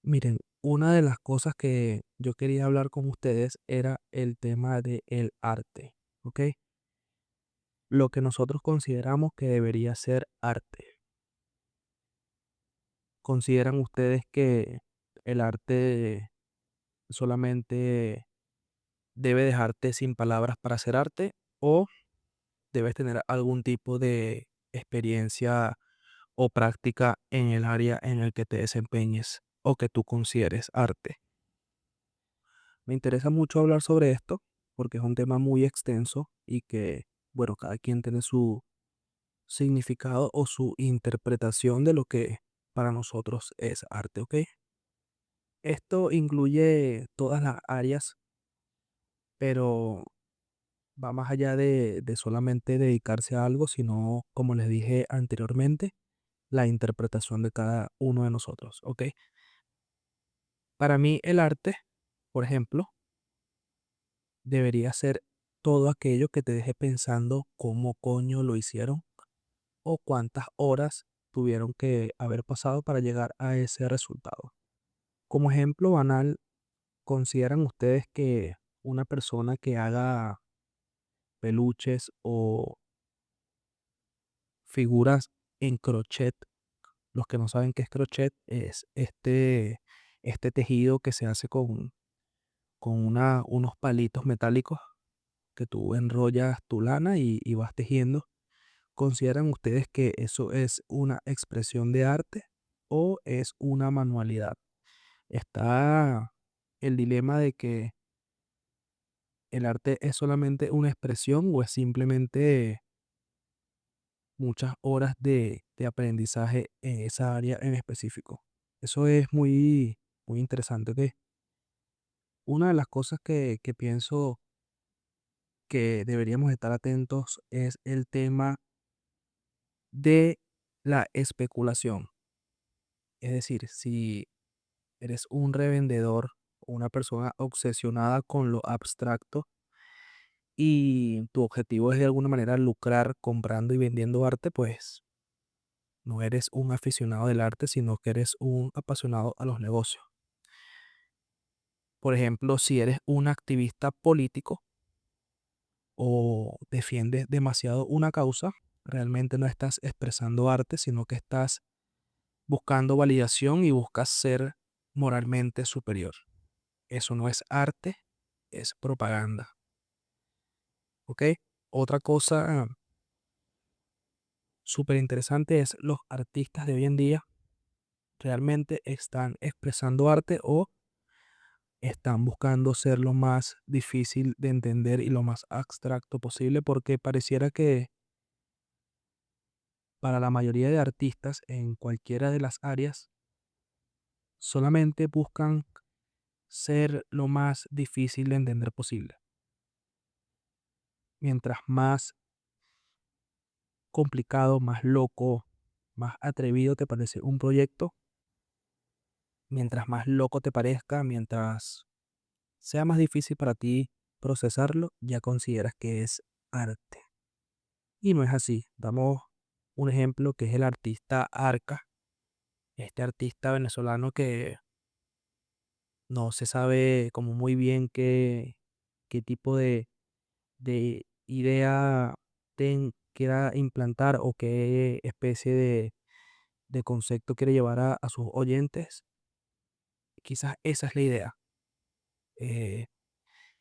Miren, una de las cosas que yo quería hablar con ustedes era el tema del arte, ¿ok? Lo que nosotros consideramos que debería ser arte. ¿Consideran ustedes que el arte solamente debe dejarte sin palabras para hacer arte o debes tener algún tipo de experiencia o práctica en el área en el que te desempeñes o que tú consideres arte? Me interesa mucho hablar sobre esto porque es un tema muy extenso y que, bueno, cada quien tiene su significado o su interpretación de lo que para nosotros es arte, ¿ok? Esto incluye todas las áreas, pero va más allá de solamente dedicarse a algo, sino, como les dije anteriormente, la interpretación de cada uno de nosotros, ¿ok? Para mí el arte, por ejemplo, debería ser todo aquello que te deje pensando cómo coño lo hicieron o cuántas horas tuvieron que haber pasado para llegar a ese resultado. Como ejemplo banal, ¿consideran ustedes que una persona que haga peluches o figuras en crochet, los que no saben qué es crochet, es este tejido que se hace con unos palitos metálicos que tú enrollas tu lana y vas tejiendo? ¿Consideran ustedes que eso es una expresión de arte o es una manualidad? Está el dilema de que el arte es solamente una expresión o es simplemente muchas horas de aprendizaje en esa área en específico. Eso es muy interesante, ¿ok? Una de las cosas que pienso que deberíamos estar atentos es el tema de la especulación. Es decir, si eres un revendedor o una persona obsesionada con lo abstracto y tu objetivo es de alguna manera lucrar comprando y vendiendo arte, pues no eres un aficionado del arte, sino que eres un apasionado a los negocios. Por ejemplo, si eres un activista político o defiendes demasiado una causa, realmente no estás expresando arte, sino que estás buscando validación y buscas ser moralmente superior. Eso no es arte, es propaganda. ¿Ok? Otra cosa súper interesante es los artistas de hoy en día realmente están expresando arte o están buscando ser lo más difícil de entender y lo más abstracto posible, porque pareciera que para la mayoría de artistas en cualquiera de las áreas solamente buscan ser lo más difícil de entender posible. Mientras más complicado, más loco, más atrevido te parece un proyecto, mientras más loco te parezca, mientras sea más difícil para ti procesarlo, ya consideras que es arte. Y no es así. Damos un ejemplo que es el artista Arca, este artista venezolano que no se sabe como muy bien qué tipo de idea quiera implantar o qué especie de concepto quiere llevar a sus oyentes. Quizás esa es la idea. eh,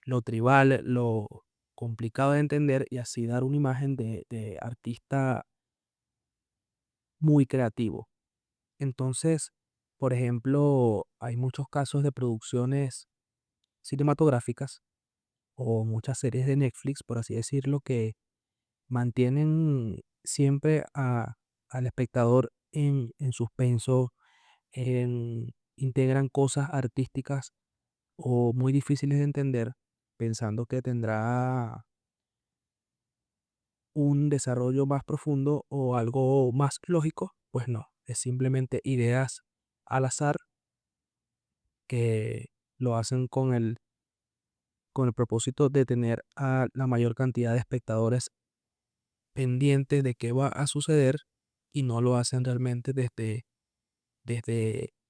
lo tribal, lo complicado de entender y así dar una imagen de artista muy creativo. Entonces, por ejemplo, hay muchos casos de producciones cinematográficas o muchas series de Netflix, por así decirlo, que mantienen siempre al espectador en suspenso, integran cosas artísticas o muy difíciles de entender, pensando que tendrá un desarrollo más profundo o algo más lógico. Pues no, es simplemente ideas al azar que lo hacen con el propósito de tener a la mayor cantidad de espectadores pendientes de qué va a suceder y no lo hacen realmente desde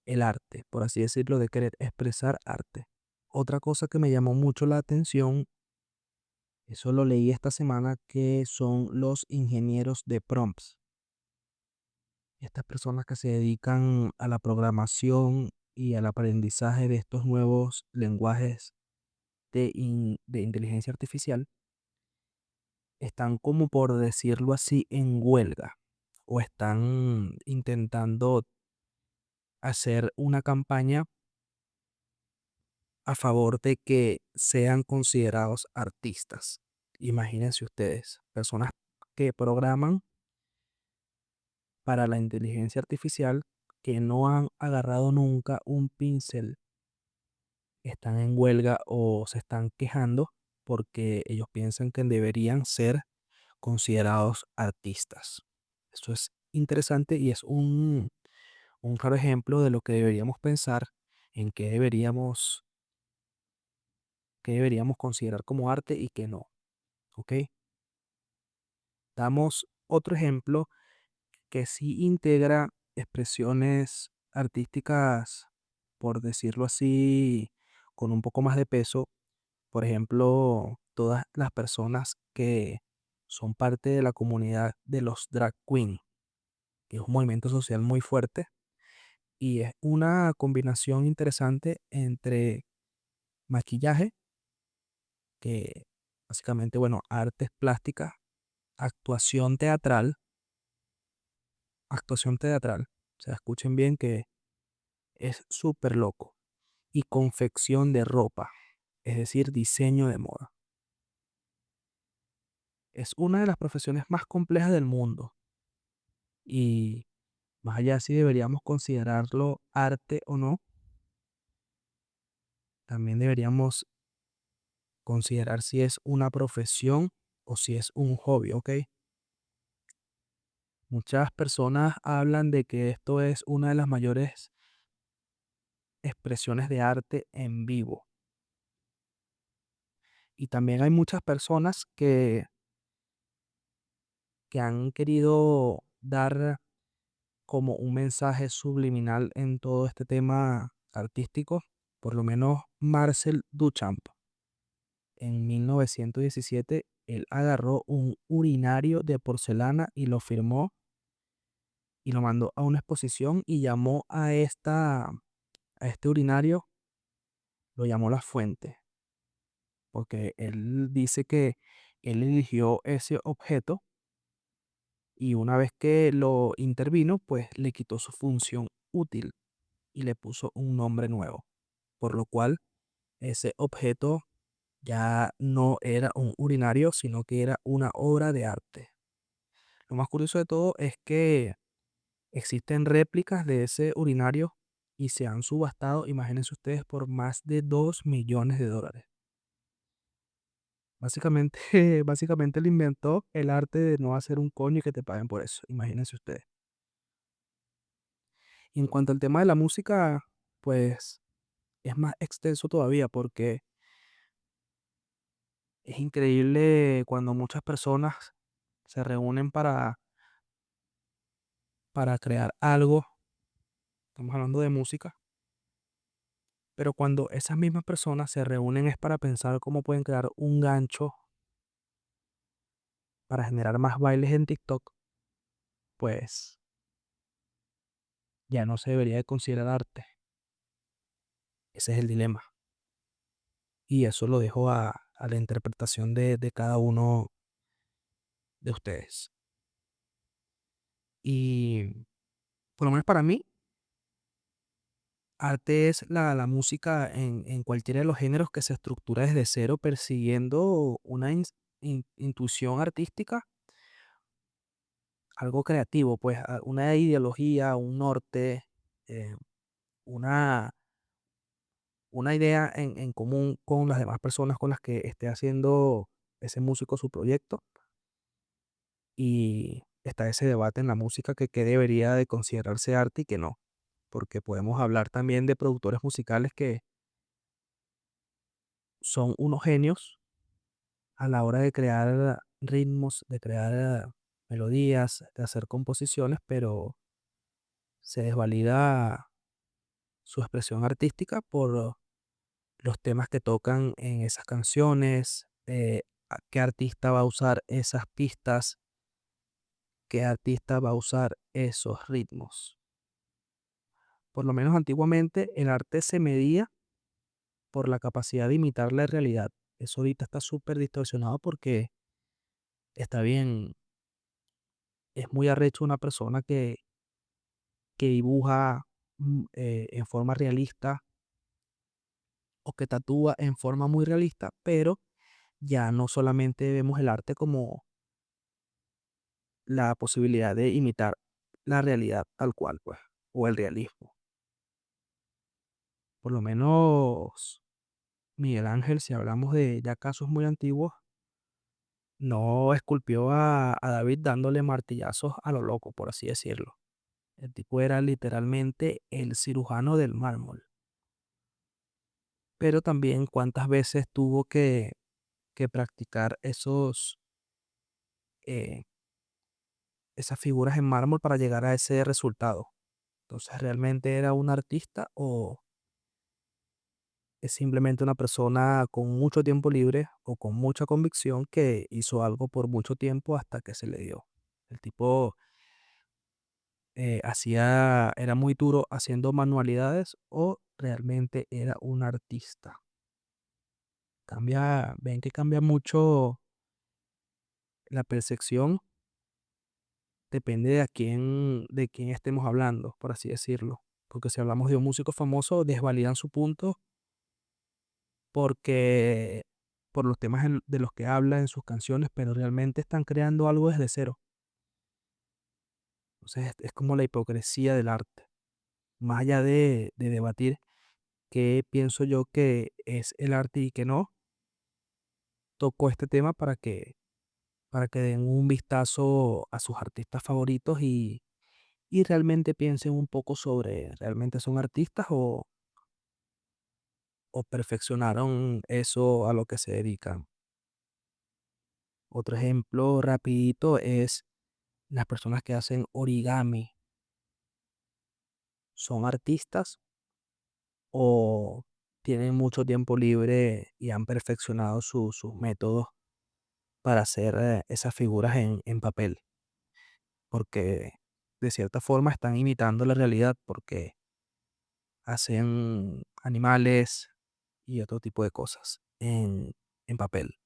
el arte, por así decirlo, de querer expresar arte. Otra cosa que me llamó mucho la atención, eso lo leí esta semana, que son los ingenieros de prompts. Estas personas que se dedican a la programación y al aprendizaje de estos nuevos lenguajes de inteligencia artificial, están como por decirlo así en huelga o están intentando hacer una campaña a favor de que sean considerados artistas. Imagínense ustedes, personas que programan para la inteligencia artificial que no han agarrado nunca un pincel, están en huelga o se están quejando porque ellos piensan que deberían ser considerados artistas. Esto es interesante y es un claro ejemplo de lo que deberíamos pensar en qué deberíamos considerar como arte y qué no. ¿Ok? Damos otro ejemplo que sí integra expresiones artísticas, por decirlo así, con un poco más de peso. Por ejemplo, todas las personas que son parte de la comunidad de los drag queen, que es un movimiento social muy fuerte y es una combinación interesante entre maquillaje, que básicamente, bueno, artes plásticas, actuación teatral, actuación teatral, o sea, escuchen bien que es súper loco, y confección de ropa, es decir, diseño de moda. Es una de las profesiones más complejas del mundo y más allá si deberíamos considerarlo arte o no, también deberíamos considerar si es una profesión o si es un hobby, ¿ok? Muchas personas hablan de que esto es una de las mayores expresiones de arte en vivo. Y también hay muchas personas que han querido dar como un mensaje subliminal en todo este tema artístico, por lo menos Marcel Duchamp. En 1917, él agarró un urinario de porcelana y lo firmó y lo mandó a una exposición y llamó a este urinario, lo llamó La Fuente, porque él dice que él eligió ese objeto y una vez que lo intervino, pues le quitó su función útil y le puso un nombre nuevo, por lo cual ese objeto ya no era un urinario, sino que era una obra de arte. Lo más curioso de todo es que existen réplicas de ese urinario y se han subastado, imagínense ustedes, por más de 2 millones de dólares. Básicamente, básicamente él inventó el arte de no hacer un coño y que te paguen por eso. Imagínense ustedes. Y en cuanto al tema de la música, pues es más extenso todavía porque es increíble cuando muchas personas se reúnen para crear algo. Estamos hablando de música. Pero cuando esas mismas personas se reúnen es para pensar cómo pueden crear un gancho para generar más bailes en TikTok, pues ya no se debería de considerar arte. Ese es el dilema. Y eso lo dejo a la interpretación de cada uno de ustedes. Y por lo menos para mí, arte es la música en cualquiera de los géneros que se estructura desde cero persiguiendo una intuición artística, algo creativo, pues una ideología, un norte, eh, una, una idea en común con las demás personas con las que esté haciendo ese músico su proyecto. Y está ese debate en la música que qué debería de considerarse arte y qué no, porque podemos hablar también de productores musicales que son unos genios a la hora de crear ritmos, de crear melodías, de hacer composiciones, pero se desvalida su expresión artística por los temas que tocan en esas canciones, a qué artista va a usar esas pistas, qué artista va a usar esos ritmos. Por lo menos antiguamente el arte se medía por la capacidad de imitar la realidad. Eso ahorita está súper distorsionado porque está bien, es muy arrecho una persona que dibuja en forma realista o que tatúa en forma muy realista, pero ya no solamente vemos el arte como la posibilidad de imitar la realidad tal cual, pues, o el realismo. Por lo menos Miguel Ángel, si hablamos de ya casos muy antiguos, no esculpió a David dándole martillazos a lo loco, por así decirlo. El tipo era literalmente el cirujano del mármol. Pero también cuántas veces tuvo que practicar eh, esas figuras en mármol para llegar a ese resultado. Entonces, ¿realmente era un artista o es simplemente una persona con mucho tiempo libre o con mucha convicción que hizo algo por mucho tiempo hasta que se le dio? El tipo era muy duro haciendo manualidades o realmente era un artista. Ven que cambia mucho la percepción, depende de quién estemos hablando, por así decirlo. Porque si hablamos de un músico famoso, desvalidan su punto porque por los temas de los que habla en sus canciones, pero realmente están creando algo desde cero. Entonces es como la hipocresía del arte. Más allá de debatir qué pienso yo que es el arte y qué no, toco este tema para que den un vistazo a sus artistas favoritos y realmente piensen un poco sobre, ¿realmente son artistas o perfeccionaron eso a lo que se dedican? Otro ejemplo rapidito es las personas que hacen origami. ¿Son artistas o tienen mucho tiempo libre y han perfeccionado sus métodos para hacer esas figuras en papel? Porque de cierta forma están imitando la realidad porque hacen animales y otro tipo de cosas en papel.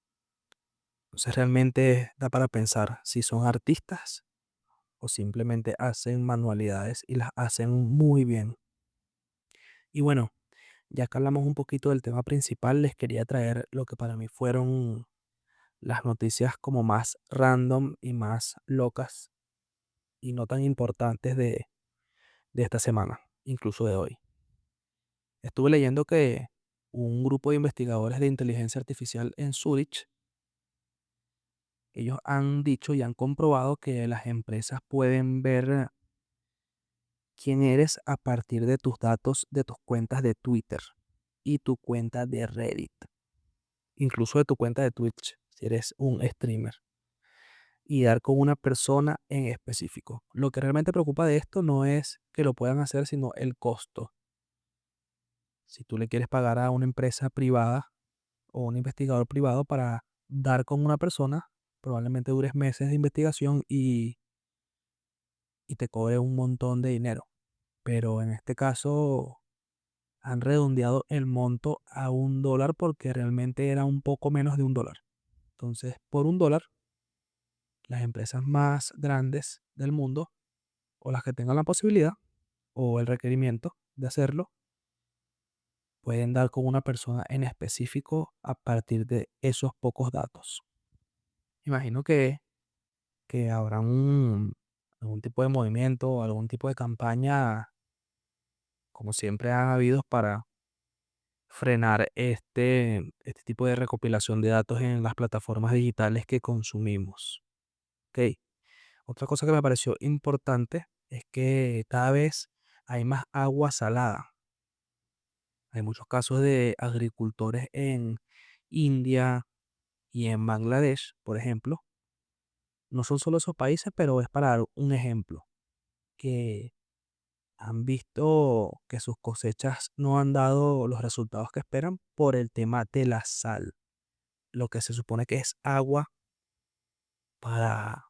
Entonces realmente da para pensar si son artistas o simplemente hacen manualidades y las hacen muy bien. Y bueno, ya que hablamos un poquito del tema principal, les quería traer lo que para mí fueron las noticias como más random y más locas y no tan importantes de esta semana, incluso de hoy. Estuve leyendo que un grupo de investigadores de inteligencia artificial en Zurich, ellos han dicho y han comprobado que las empresas pueden ver quién eres a partir de tus datos de tus cuentas de Twitter y tu cuenta de Reddit, incluso de tu cuenta de Twitch, si eres un streamer, y dar con una persona en específico. Lo que realmente preocupa de esto no es que lo puedan hacer, sino el costo. Si tú le quieres pagar a una empresa privada o un investigador privado para dar con una persona, probablemente dures meses de investigación y te cobre un montón de dinero. Pero en este caso han redondeado el monto a $1 porque realmente era un poco menos de $1. Entonces, por $1, las empresas más grandes del mundo o las que tengan la posibilidad o el requerimiento de hacerlo, pueden dar con una persona en específico a partir de esos pocos datos. Imagino que habrá algún tipo de movimiento o algún tipo de campaña, como siempre ha habido, para frenar este tipo de recopilación de datos en las plataformas digitales que consumimos. Ok. Otra cosa que me pareció importante es que cada vez hay más agua salada. Hay muchos casos de agricultores en India y en Bangladesh, por ejemplo. No son solo esos países, pero es para dar un ejemplo, que han visto que sus cosechas no han dado los resultados que esperan por el tema de la sal. Lo que se supone que es agua para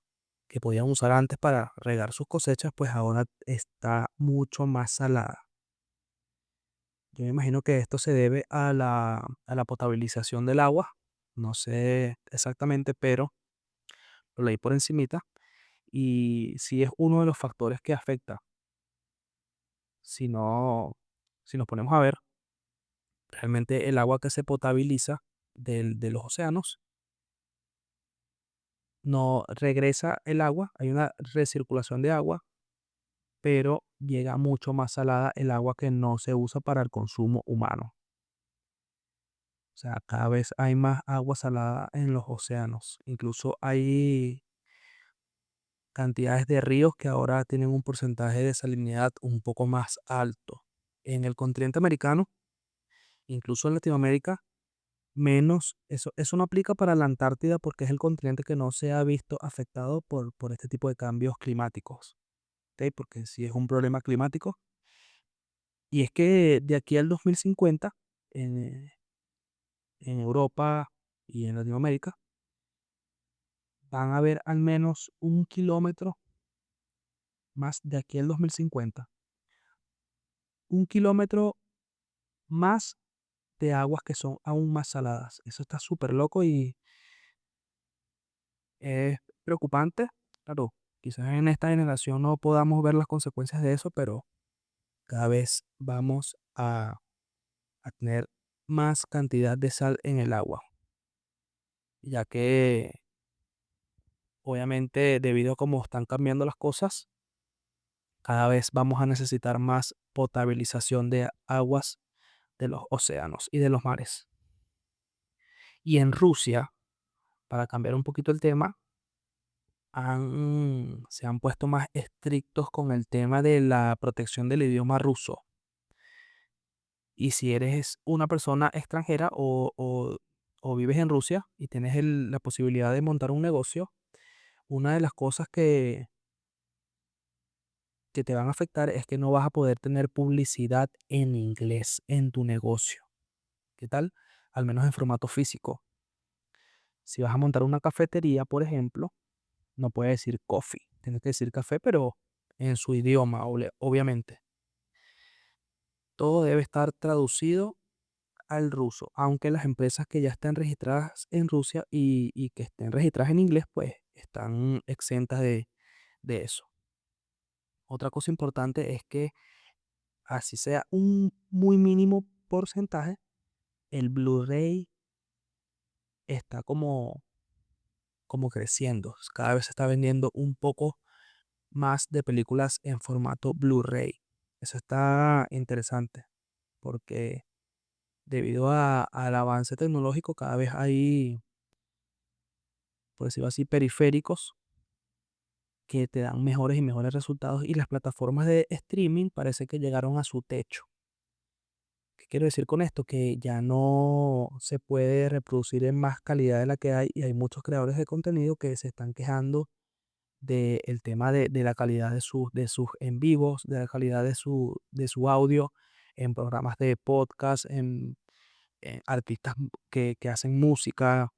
que podían usar antes para regar sus cosechas, pues ahora está mucho más salada. Yo me imagino que esto se debe a la potabilización del agua. No sé exactamente, pero lo leí por encimita. Y sí es uno de los factores que afecta. Si no, si nos ponemos a ver, realmente el agua que se potabiliza de los océanos no regresa el agua, hay una recirculación de agua, pero llega mucho más salada el agua que no se usa para el consumo humano. O sea, cada vez hay más agua salada en los océanos. Incluso hay cantidades de ríos que ahora tienen un porcentaje de salinidad un poco más alto. En el continente americano, incluso en Latinoamérica, menos, eso no aplica para la Antártida porque es el continente que no se ha visto afectado por este tipo de cambios climáticos, ¿ok? Porque sí es un problema climático. Y es que de aquí al 2050, en, en Europa y en Latinoamérica, van a haber al menos 1 kilómetro más de aquí al 2050. 1 kilómetro más de aguas que son aún más saladas. Eso está súper loco y es preocupante. Claro, quizás en esta generación no podamos ver las consecuencias de eso, pero cada vez vamos a tener más cantidad de sal en el agua, ya que obviamente debido a cómo están cambiando las cosas, cada vez vamos a necesitar más potabilización de aguas de los océanos y de los mares. Y en Rusia, para cambiar un poquito el tema, se han puesto más estrictos con el tema de la protección del idioma ruso. Y si eres una persona extranjera o vives en Rusia y tienes la posibilidad de montar un negocio, una de las cosas que te van a afectar es que no vas a poder tener publicidad en inglés en tu negocio. ¿Qué tal? Al menos en formato físico. Si vas a montar una cafetería, por ejemplo, no puedes decir coffee, tienes que decir café, pero en su idioma, obviamente. Todo debe estar traducido al ruso, aunque las empresas que ya estén registradas en Rusia y que estén registradas en inglés, pues están exentas de eso. Otra cosa importante es que así sea un muy mínimo porcentaje, el Blu-ray está como creciendo. Cada vez se está vendiendo un poco más de películas en formato Blu-ray. Eso está interesante porque debido al avance tecnológico, cada vez hay, por decirlo así, periféricos que te dan mejores y mejores resultados y las plataformas de streaming parece que llegaron a su techo. ¿Qué quiero decir con esto? Que ya no se puede reproducir en más calidad de la que hay y hay muchos creadores de contenido que se están quejando del tema de la calidad de sus en vivos, de la calidad de su audio en programas de podcast, en artistas que hacen música,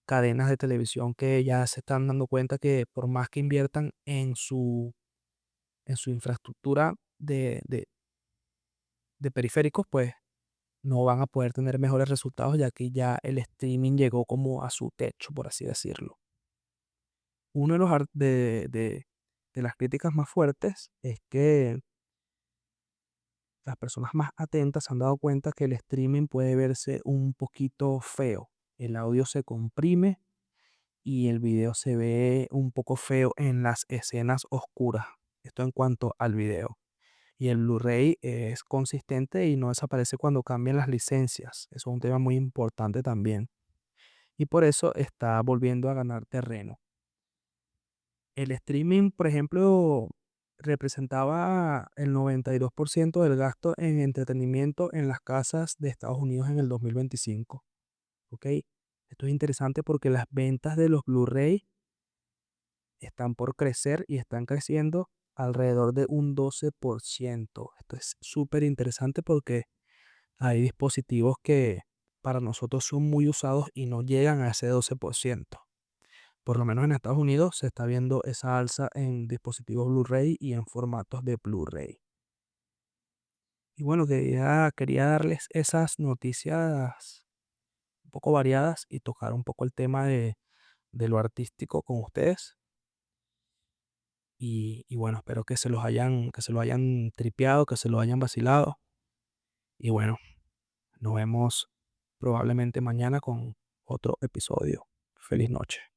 cadenas de televisión que ya se están dando cuenta que por más que inviertan en su infraestructura de periféricos, pues no van a poder tener mejores resultados ya que ya el streaming llegó como a su techo, por así decirlo. Uno de de las críticas más fuertes es que las personas más atentas se han dado cuenta que el streaming puede verse un poquito feo. El audio se comprime y el video se ve un poco feo en las escenas oscuras. Esto en cuanto al video. Y el Blu-ray es consistente y no desaparece cuando cambian las licencias. Eso es un tema muy importante también. Y por eso está volviendo a ganar terreno. El streaming, por ejemplo, representaba el 92% del gasto en entretenimiento en las casas de Estados Unidos en el 2025. ¿Ok? Esto es interesante porque las ventas de los Blu-ray están por crecer y están creciendo alrededor de un 12%. Esto es súper interesante porque hay dispositivos que para nosotros son muy usados y no llegan a ese 12%. Por lo menos en Estados Unidos se está viendo esa alza en dispositivos Blu-ray y en formatos de Blu-ray. Y bueno, quería darles esas noticias un poco variadas y tocar un poco el tema de lo artístico con ustedes. Y bueno, espero que se lo hayan tripeado, que se lo hayan vacilado. Y bueno, nos vemos probablemente mañana con otro episodio. Feliz noche.